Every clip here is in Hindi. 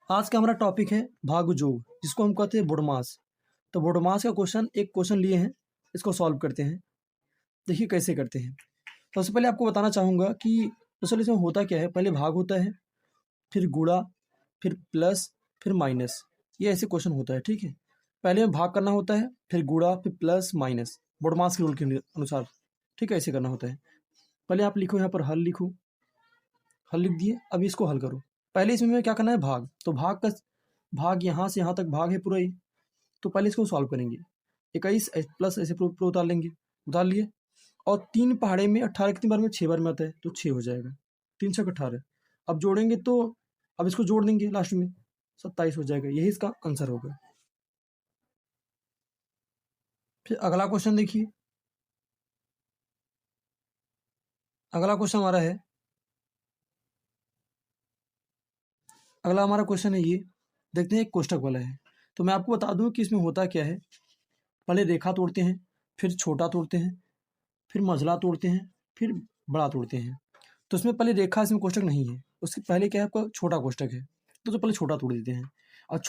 आज का हमारा टॉपिक है भागयोग, जिसको हम कहते हैं बोडमास। तो बोडमास का एक क्वेश्चन लिए हैं, इसको सॉल्व करते हैं। देखिए कैसे करते हैं। सबसे पहले आपको बताना चाहूँगा कि असल इसमें होता क्या है। पहले भाग होता है, फिर गुणा, फिर प्लस, फिर माइनस। ये ऐसे क्वेश्चन होता है, ठीक है। पहले में भाग करना होता है, फिर गुणा, फिर प्लस माइनस, बोडमास के रूल के अनुसार, ठीक है। ऐसे करना होता है। पहले आप लिखो, यहाँ पर हल लिखो, हल लिख दिए। अब इसको हल करो। पहले इसमें क्या करना है, भाग। तो भाग यहाँ से यहाँ तक भाग है पूरा ही। तो पहले इसको सॉल्व करेंगे। 21 प्लस ऐसे पूरा उतार लेंगे, उतार लिए। और 3 पहाड़े में 18 कितनी बार में, 6 बार में आता है, तो 6 हो जाएगा। 3 छक 18। अब जोड़ेंगे तो अब इसको जोड़ देंगे लास्ट में, 27 हो जाएगा। यही इसका आंसर होगा। फिर अगला क्वेश्चन देखिए। अगला क्वेश्चन हमारा है, अगला हमारा क्वेश्चन है ये। देखते हैं, एक कोष्टक वाला है। तो मैं आपको बता दूं कि इसमें होता क्या है। पहले रेखा तोड़ते हैं, फिर छोटा तोड़ते हैं, फिर मझला तोड़ते हैं, फिर बड़ा तोड़ते हैं। तो इसमें पहले रेखा, इसमें कोष्टक नहीं है। उसके पहले क्या है, आपका छोटा कोष्टक है। तो पहले छोटा तोड़ देते हैं। और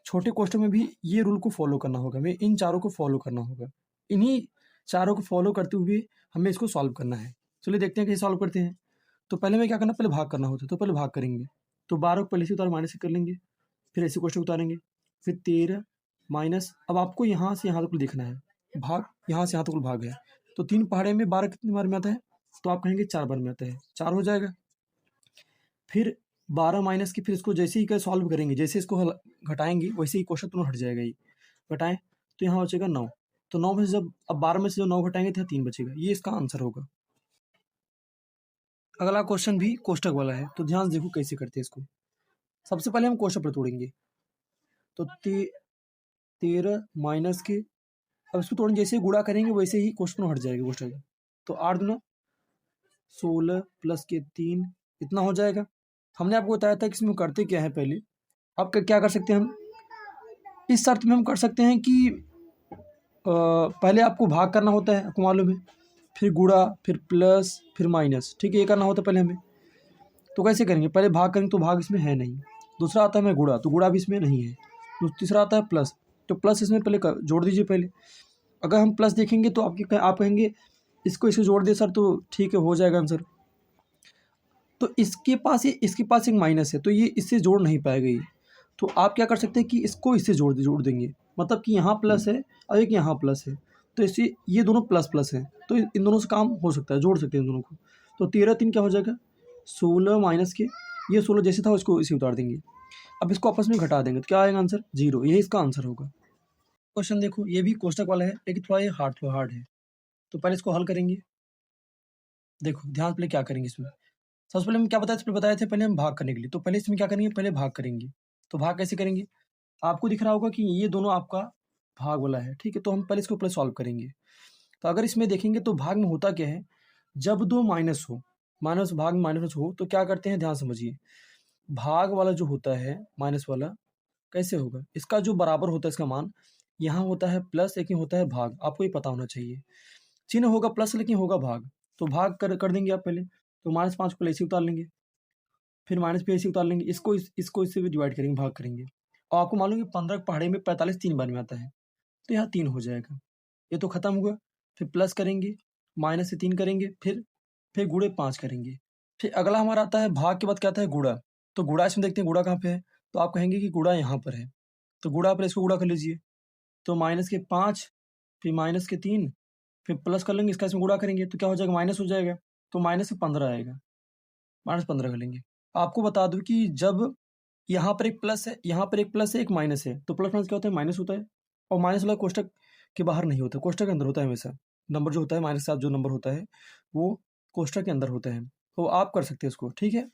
छोटे कोष्टक में भी ये रूल को फॉलो करना होगा। हमें इन चारों को फॉलो करना होगा। इन्हीं चारों को फॉलो करते हुए हमें इसको सॉल्व करना है। चलिए देखते हैं कैसे सॉल्व करते हैं। तो पहले में क्या करना, पहले भाग करना होता है। तो पहले भाग करेंगे। तो 12 को पहले से उतार, माइनस से कर लेंगे। फिर ऐसे कोष्टक उतारेंगे। फिर 13 माइनस। अब आपको यहाँ से यहाँ तक देखना है। भाग यहाँ से यहाँ तक भाग है। तो 3 पहाड़े में 12 कितनी बार में आता है, तो आप कहेंगे 4 बार में आता है, 4 हो जाएगा। फिर 12 माइनस की, फिर इसको जैसे ही सॉल्व करेंगे, जैसे इसको घटाएंगे वैसे ही क्वेश्चन तुरंत हट जाएगा। ये घटाएं तो यहाँ बचेगा 9। तो 9 में से जब अब 12 में से जो 9 घटाएंगे तो यहाँ 3 बचेगा। ये इसका आंसर होगा। अगला क्वेश्चन भी कोष्टक वाला है। तो ध्यान से देखो कैसे करते हैं इसको। सबसे पहले हम कोष्टक पर तोड़ेंगे। तो 13 माइनस के, अब इसको तोड़ेंगे, जैसे ही गुणा करेंगे वैसे ही क्वेश्चन हट जाएगा कोष्टक। तो 8 दूना 16 प्लस के 3, इतना हो जाएगा। हमने आपको बताया था कि इसमें करते क्या है। पहले अब क्या कर सकते हैं हम, इस शर्त में हम कर सकते हैं कि पहले आपको भाग करना होता है, आपको मालूम है। फिर गुणा, फिर प्लस, फिर माइनस, ठीक है। ये करना होता है पहले हमें। तो कैसे करेंगे, पहले भाग करेंगे तो भाग इसमें है नहीं। दूसरा आता है हमें गुणा, तो गुणा भी इसमें नहीं है। तीसरा आता है प्लस, तो प्लस इसमें पहले जोड़ दीजिए पहले। अगर हम प्लस देखेंगे तो आप कहेंगे इसको जोड़ दे सर, तो ठीक है, हो जाएगा आंसर। तो इसके पास एक माइनस है, तो ये इससे जोड़ नहीं पाएगा ये। तो आप क्या कर सकते हैं कि इसको इससे जोड़ देंगे। मतलब कि यहाँ प्लस है और एक यहाँ प्लस है, तो इससे ये दोनों प्लस प्लस है, तो इन दोनों से काम हो सकता है, जोड़ सकते हैं इन दोनों को। तो 13 3 क्या हो जाएगा, 16 माइनस के, ये 16 जैसे था उसको इसे उतार देंगे। अब इसको आपस में घटा देंगे तो क्या आएगा आंसर, 0। यही इसका आंसर होगा। क्वेश्चन देखो, ये भी कोष्टक वाला है, लेकिन थोड़ा ये हार्ड है। तो पहले इसको हल करेंगे। देखो ध्यान से पहले क्या करेंगे इसमें। सबसे पहले हम क्या बताए थे, पहले हम भाग करने के लिए। तो पहले इसमें क्या करेंगे, पहले भाग करेंगे। तो भाग कैसे करेंगे, आपको दिख रहा होगा कि ये दोनों आपका भाग वाला है, ठीक है। तो हम पहले इसको पहले सॉल्व करेंगे। तो अगर इसमें देखेंगे तो भाग में होता क्या है, जब दो माइनस हो, माइनस भाग में माइनस हो, तो क्या करते हैं, ध्यान समझिए। भाग वाला जो होता है माइनस वाला, कैसे होगा, इसका जो बराबर होता है इसका मान, यहाँ होता है प्लस, लेकिन होता है भाग। आपको ये पता होना चाहिए। चिन्ह होगा प्लस लेकिन होगा भाग। तो भाग कर देंगे आप पहले। तो -5 को ऐसे उतार लेंगे, फिर माइनस पे ऐसे उतार लेंगे। इसको इससे भी डिवाइड करेंगे, भाग करेंगे। और आपको मालूम है 15 पहाड़े में 45 3 बार में आता है, तो यहाँ 3 हो जाएगा। ये तो खत्म हुआ। फिर प्लस करेंगे, माइनस से 3 करेंगे, फिर गुणे 5 करेंगे। फिर अगला हमारा आता है भाग के बाद क्या आता है, गुणा। तो गुणा इसमें देखते हैं, गुणा कहाँ पे है। तो आप कहेंगे कि गुणा यहाँ पर है। तो गुणा पर इसको गुणा कर लीजिए। तो माइनस के 5, फिर माइनस के 3, फिर प्लस कर लेंगे, इसका इसमें गुणा करेंगे तो क्या हो जाएगा, माइनस हो जाएगा। तो माइनस से 15 आएगा, -15 कर लेंगे। आपको बता दूं कि जब यहाँ पर एक प्लस है, यहाँ पर एक प्लस है, एक माइनस है, तो प्लस माइनस क्या होता है, माइनस होता है। और माइनस वाला कोष्टक के बाहर नहीं होता, कोष्टक के अंदर होता है हमेशा। नंबर जो होता है माइनस के साथ, जो नंबर होता है वो कोष्टक के अंदर होता है। तो आप कर सकते हैं इसको, ठीक है।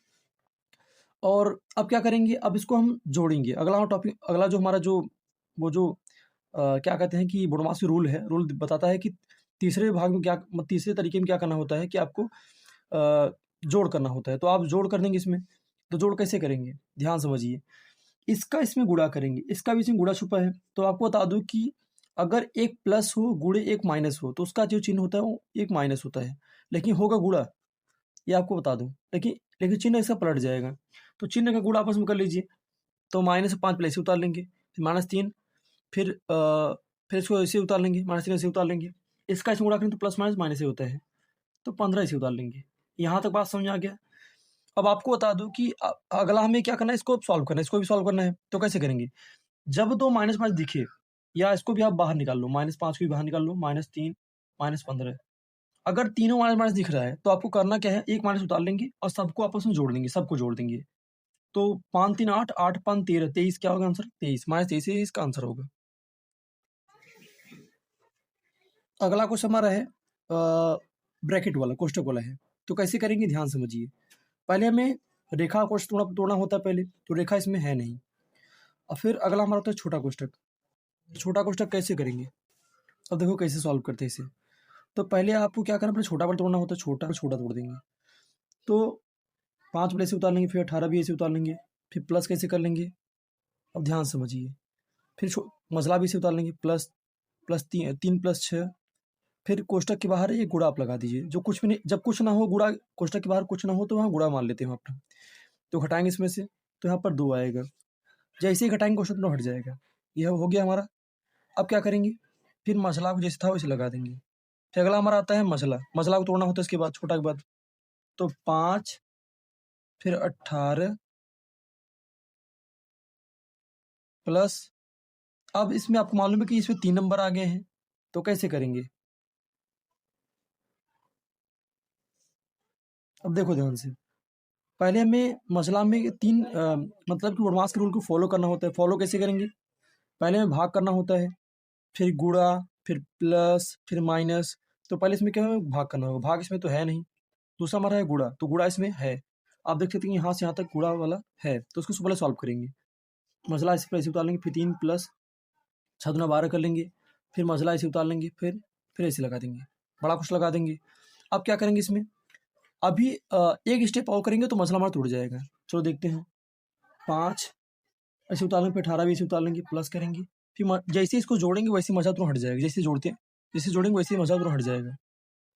और अब क्या करेंगे, अब इसको हम जोड़ेंगे। अगला टॉपिक, अगला जो हमारा जो वो जो क्या कहते हैं कि बोडमास रूल है, रूल बताता है कि तीसरे भाग में क्या, तीसरे तरीके में क्या करना होता है कि आपको जोड़ करना होता है। तो आप जोड़ कर देंगे इसमें। तो जोड़ कैसे करेंगे, ध्यान समझिए। इसका इसमें गुणा करेंगे, इसका भी इसमें गुणा छुपा है। तो आपको बता दूं कि अगर एक प्लस हो गुणे एक माइनस हो, तो उसका जो चिन्ह होता है वो एक माइनस होता है, लेकिन होगा गुणा, ये आपको बता दूं। लेकिन लेकिन चिन्ह इसका पलट जाएगा। तो चिन्ह का गुणा आपस में कर लीजिए। तो माइनस 5 पहले ऐसे उतार लेंगे, फिर -3, फिर इसको ऐसे उतार लेंगे, -3 ऐसे उतार लेंगे। इसका इसमें गुणा करें तो प्लस माइनस माइनस ही होता है, तो 15 ऐसे उतार लेंगे। यहाँ तक बात समझ आ गया। अब आपको बता दूँ कि अगला हमें क्या करना है, इसको सॉल्व करना है, इसको भी सॉल्व करना है। तो कैसे करेंगे? जब 2 -5 दिखे, या इसको भी आप बाहर निकाल लो, -5 को भी बाहर निकाल लो, -3, -15। अगर तीनों माइनस दिख रहा है, तो आपको करना क्या है, एक माइनस उतार लेंगे और सबको आपस में जोड़ देंगे, सबको जोड़ देंगे। तो 5 3 8, 8 5 13, 23 क्या होगा आंसर? 23, -23 ही इसका आंसर होगा। अगला क्वेश्चन हमारा है ब्रैकेट वाला, कोष्ठक वाला है। तो कैसे करेंगे, ध्यान समझिए। पहले हमें रेखा कोष्ठक तोड़ना होता है पहले, तो रेखा इसमें है नहीं। और फिर अगला हमारा होता है छोटा कोष्ठक। छोटा कोष्ठक कैसे करेंगे? अब देखो कैसे सॉल्व करते हैं इसे। तो पहले आपको क्या करना, पहले छोटा पर तोड़ना होता है, छोटा तोड़ देंगे। तो 5 पर ऐसे उतार लेंगे, फिर 18 भी ऐसे उतार लेंगे, फिर प्लस कैसे कर लेंगे, अब ध्यान समझिए। फिर मसला भी ऐसे उतार लेंगे, प्लस 3 + 6। फिर कोष्ठक के बाहर एक गुणा आप लगा दीजिए, जो कुछ भी नहीं, जब कुछ ना हो गुणा, कोष्ठक के बाहर कुछ ना हो तो वहाँ गुणा मान लेते हैं अपना। तो घटाएंगे इसमें से, तो यहाँ पर 2 आएगा। जैसे ही घटाएंगे क्वेश्चन तो हट जाएगा। यह हो गया हमारा। अब क्या करेंगे, फिर मसला को जैसे था वैसे लगा देंगे। फिर अगला हमारा आता है मसला। मसला को तोड़ना होता है इसके बाद, छोटा के बाद। तो 5, फिर 18 प्लस, अब इसमें आपको मालूम है कि इसमें 3 नंबर आ गए हैं, तो कैसे करेंगे? अब देखो ध्यान से, पहले हमें मसला में 3 मतलब कि वोडमास के रूल को फॉलो करना होता है। फॉलो कैसे करेंगे? पहले हमें भाग करना होता है, फिर गुणा, फिर प्लस, फिर माइनस। तो पहले इसमें क्या है, भाग करना होगा। भाग इसमें तो है नहीं। दूसरा हमारा है गुणा, तो गुणा इसमें है। आप देख सकते हैं यहाँ से यहाँ तक गुणा वाला है, तो उसको पहले सॉल्व करेंगे। मसला इसे पर ऐसे उतार लेंगे, फिर 3 प्लस 6 दूना 12 कर लेंगे, फिर मसला ऐसे उतार लेंगे, फिर ऐसे लगा देंगे, बड़ा कुछ लगा देंगे। अब क्या करेंगे इसमें, अभी एक स्टेप और करेंगे तो मसला हमारा टूट जाएगा। चलो देखते हैं। 5 ऐसे उतार लेंगे, फिर 18 भी ऐसे उतार लेंगे, प्लस करेंगे, फिर जैसे इसको जोड़ेंगे वैसे मजा तुरंत हट जाएगा। जैसे जोड़ते हैं, जैसे जोड़ेंगे वैसे मजा तुरंत हट जाएगा।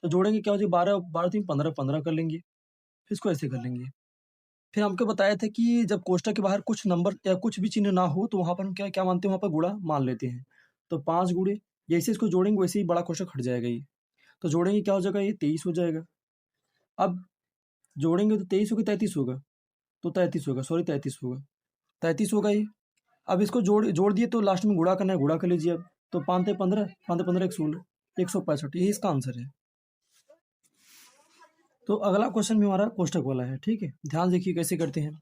तो जोड़ेंगे क्या हो जाएगा, 12 12 3 15 15 कर लेंगे, फिर इसको ऐसे कर लेंगे। फिर हमको बताया था कि जब कोष्ठक के बाहर कुछ नंबर या कुछ भी चिन्ह ना हो, तो वहाँ पर हम क्या क्या मानते हैं, वहाँ पर गुणा मान लेते हैं। तो 5 गुणे, जैसे इसको जोड़ेंगे वैसे ही बड़ा कोष्ठक हट जाएगा ये। तो जोड़ेंगे क्या हो जाएगा, ये 23 हो जाएगा। अब जोड़ेंगे तो 23 होगा, 33 होगा, तो 33 होगा, सॉरी 33 होगा, 33 होगा ये। अब इसको जोड़ जोड़ दिए, तो लास्ट में गुणा करना है, गुणा कर लीजिए अब। तो 5 × 15, 5 × 15 116, 165, यही इसका आंसर है। तो अगला क्वेश्चन भी हमारा कोष्ठक वाला है, ठीक है। ध्यान देखिए कैसे करते हैं।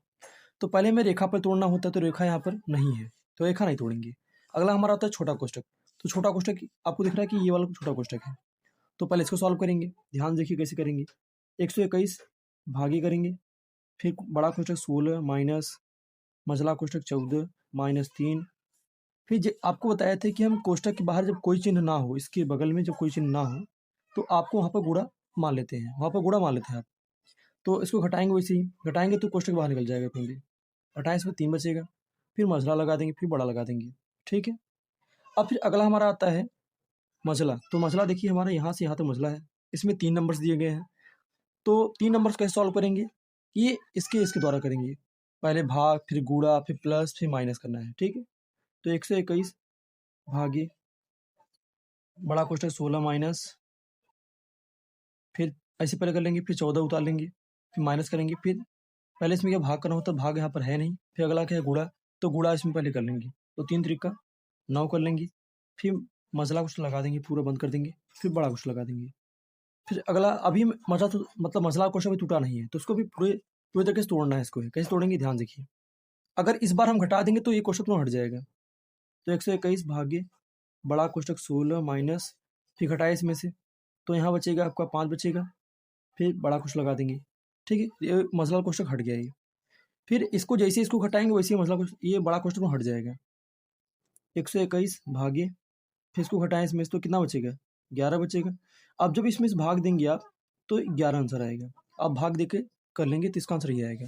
तो पहले हमें रेखा पर तोड़ना होता है, तो रेखा यहाँ पर नहीं है, तो रेखा नहीं तोड़ेंगे। अगला हमारा होता है छोटा कोष्ठक। तो छोटा कोष्ठक आपको दिख रहा है कि ये वाला छोटा कोष्ठक है। तो पहले इसको सॉल्व करेंगे। ध्यान देखिए कैसे करेंगे। 121 भागे करेंगे, फिर बड़ा कोष्ठक 16 माइनस मझला कोष्ठक 14 -3। फिर आपको बताया था कि हम कोष्ठक के बाहर जब कोई चिन्ह ना हो, इसके बगल में जब कोई चिन्ह ना हो, तो आपको वहाँ पर गुणा मान लेते हैं, वहाँ पर गुणा मान लेते हैं आप। तो इसको घटाएंगे, वैसे ही घटाएंगे तो कोष्ठक बाहर निकल जाएगा क्योंकि 28 में 3 बचेगा। फिर मझला लगा देंगे, फिर बड़ा लगा देंगे, ठीक है। अब फिर अगला हमारा आता है मझला। तो मझला देखिए हमारा यहाँ से यहाँ तक मझला है, इसमें 3 नंबर्स दिए गए हैं। तो 3 नंबर्स कैसे सॉल्व करेंगे, ये इसके द्वारा करेंगे। पहले भाग, फिर गुणा, फिर प्लस, फिर माइनस करना है, ठीक है। तो 121 भागे बड़ा कोष्ठक 16 माइनस, फिर ऐसे पहले कर लेंगे, फिर 14 उतार लेंगे, फिर माइनस करेंगे, फिर पहले इसमें क्या भाग करना होता है, भाग यहाँ पर है नहीं। फिर अगला क्या है, गुणा। तो गुणा इसमें पहले कर लेंगे, तो 3 त्रिका 9 कर लेंगे। फिर मसला कुछ लगा देंगे, पूरा बंद कर देंगे, फिर बड़ा कुछ लगा देंगे। फिर अगला, अभी मसला तो मतलब मसला क्वेश्चन अभी टूटा नहीं है, तो उसको भी पूरे पूरे तरीके से तोड़ना है। इसको कैसे तोड़ेंगे, ध्यान देखिए। अगर इस बार हम घटा देंगे तो ये क्वेश्चन तो हट जाएगा। तो 121 भागे बड़ा कोष्ठक 16 माइनस, फिर घटाए इसमें से, तो यहाँ बचेगा आपका 5 बचेगा, फिर बड़ा कुछ लगा देंगे, ठीक है। ये मसला कोष्ठक हट गया ये। फिर इसको जैसे इसको घटाएंगे वैसे ही मसला कोष्ठक, ये बड़ा कोष्ठक हट जाएगा। 121 भागे, फिर इसको घटाएं इसमें से, तो कितना बचेगा, 11 बचेगा। अब जब इसमें से भाग देंगे आप, तो 11 आंसर आएगा। अब भाग देके कर लेंगे तो इसका आंसर ये आएगा।